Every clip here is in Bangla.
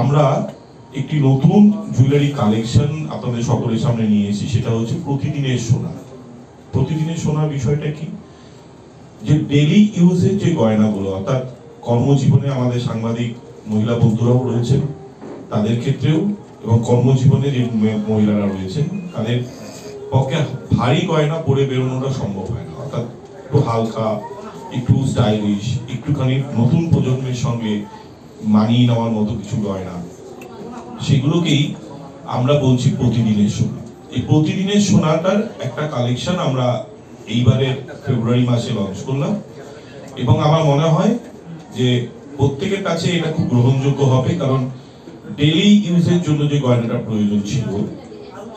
আমরা একটি নতুন জুয়েলারি কালেকশন আপনাদের সকলের সামনে নিয়ে এসেছি, সেটা হচ্ছে প্রতিদিনের সোনা। প্রতিদিনের সোনার বিষয়টা কি, যে ডেইলি ইউজের যে গয়নাগুলো, অর্থাৎ কর্মজীবনে আমাদের সাংবাদিক মহিলা বন্ধুরাও রয়েছেন, তাদের ক্ষেত্রেও, এবং কর্মজীবনে যে মহিলারা রয়েছেন তাদের পক্ষে ভারী গয়না পরে বেরোনোটা সম্ভব হয় না। অর্থাৎ একটু হালকা, একটু স্টাইলিশ, একটুখানি নতুন প্রজন্মের সঙ্গে মানিয়ে নেওয়ার মতো কিছু গয়না, সেগুলোকেই আমরা বলছি প্রতিদিনের সোনা। এই প্রতিদিনের সোনাটার একটা কালেকশন আমরা এইবারের ফেব্রুয়ারি মাসে লঞ্চ করলাম, এবং আমার মনে হয় যে প্রত্যেকের কাছে এটা খুব গ্রহণযোগ্য হবে, কারণ ডেইলি ইউজের জন্য যে গয়নাটা প্রয়োজন ছিল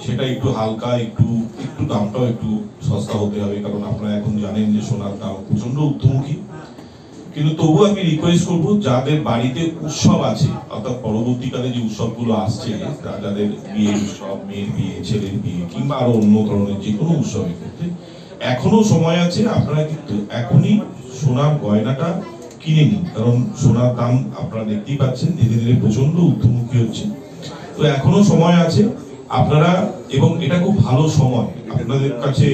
সেটা একটু হালকা, একটু দামটাও একটু সস্তা হতে হবে, কারণ আপনারা এখন জানেন যে সোনার দাম প্রচন্ড ঊর্ধ্বমুখী। কিন্তু তবুও আমি রিকোয়েস্ট করবো, যাদের বাড়িতে উৎসব আছে, অর্থাৎ পরবর্তীকালে যে উৎসবগুলো আসছে, যাদের বিয়ের উৎসব, মেয়ের বিয়ে, ছেলের বিয়ে, কিংবা আরো অন্য ধরনের যে কোনো উৎসবের ক্ষেত্রে এখনো সময় আছে। আপনারা কিন্তু এখনই সোনার গয়নাটা কিনে নিন, কারণ সোনার দাম আপনারা দেখতেই পাচ্ছেন ধীরে ধীরে প্রচন্ড ঊর্ধ্বমুখী হচ্ছে। তো এখনো সময় আছে আপনারা, এবং এটা খুব ভালো সময় আপনাদের কাছে,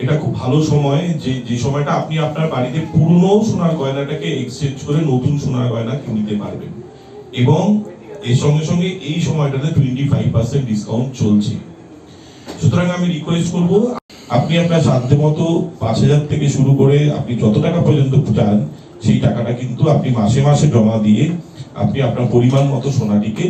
এটা খুব ভালো সময় যে সময়টা আপনি আপনার বাড়িতে পুরনো সোনার গয়নাটাকে এক্সচেঞ্জ করে নতুন সোনার গয়না কিনতে পারবেন, এবং এর সঙ্গে সঙ্গে এই সময়টাতে 25% ডিসকাউন্ট চলছে। সুতরাং আমি রিকোয়েস্ট করব, আপনি আপনার সাধ্য মতো 5,000 থেকে শুরু করে আপনি যত টাকা পর্যন্ত চান সেই টাকাটা কিন্তু আপনি মাসে মাসে জমা দিয়ে আপনি আপনার পরিমাণ মতো সোনাটিকে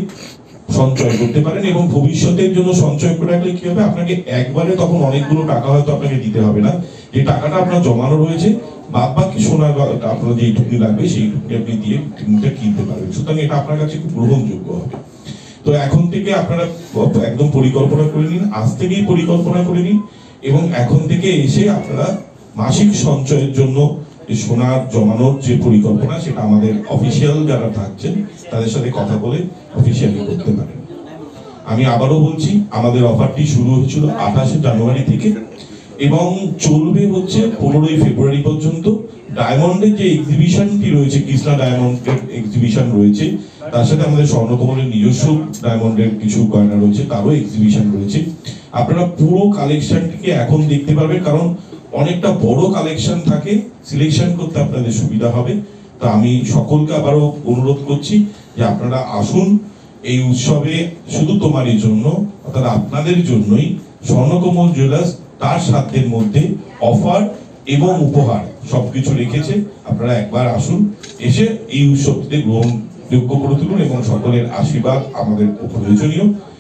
সঞ্চয় করতে পারেন, এবং ভবিষ্যতের জন্য সঞ্চয় করে রাখলে কি হবে, আপনাকে একবারে তখন অনেকগুলো টাকা হয়তো আপনাকে দিতে হবে না। যে টাকাটা আপনার জমানো রয়েছে, বাদ বাকি সোনার আপনার যেইটুকু লাগবে সেইটুকু আপনি দিয়ে কিনতে পারবেন। সুতরাং এটা আপনার কাছে খুব গ্রহণযোগ্য হবে। তো এখন থেকে আপনারা একদম পরিকল্পনা করে নিন, আজ থেকেই পরিকল্পনা করে নিন, এবং এখন থেকে এসে আপনারা মাসিক সঞ্চয়ের জন্য সোনার জমানোর যে পরিকল্পনা, সেটা আমাদের অফিসিয়াল যারা থাকছেন তাদের সাথে কথা বলে অফিসিয়ালি করতে পারেন। আমি আবারও বলছি, আমাদের অফারটি শুরু হয়েছিল 28 জানুয়ারি থেকে এবং চলবে হচ্ছে 15 ফেব্রুয়ারি পর্যন্ত। ডায়মন্ডের যে এক্সিবিশনটি রয়েছে, কৃষ্ণা ডায়মন্ডের এক্সিবিশন রয়েছে, তার সাথে আমাদের স্বর্ণকমলের নিজস্ব ডায়মন্ডের কিছু গয়না রয়েছে, তারও এক্সিবিশন রয়েছে। আপনারা পুরো কালেকশনটিকে এখন দেখতে পারবেন, কারণ অনেকটা বড় কালেকশন থাকে, সিলেকশন করতে আপনাদের সুবিধা হবে। তো আমি সকলকে আবারও অনুরোধ করছি যে আপনারা আসুন এই উৎসবে, শুধু তোমারই জন্য, অর্থাৎ আপনাদের জন্যই স্বর্ণকমল জুয়েলার্স তার সাধ্যের মধ্যে অফার এবং উপহার সবকিছু রেখেছে। আপনারা একবার আসুন, এসে এই উৎসবটিতে গ্রহণযোগ্য করে তুলুন, এবং সকলের আশীর্বাদ আমাদের প্রয়োজনীয়।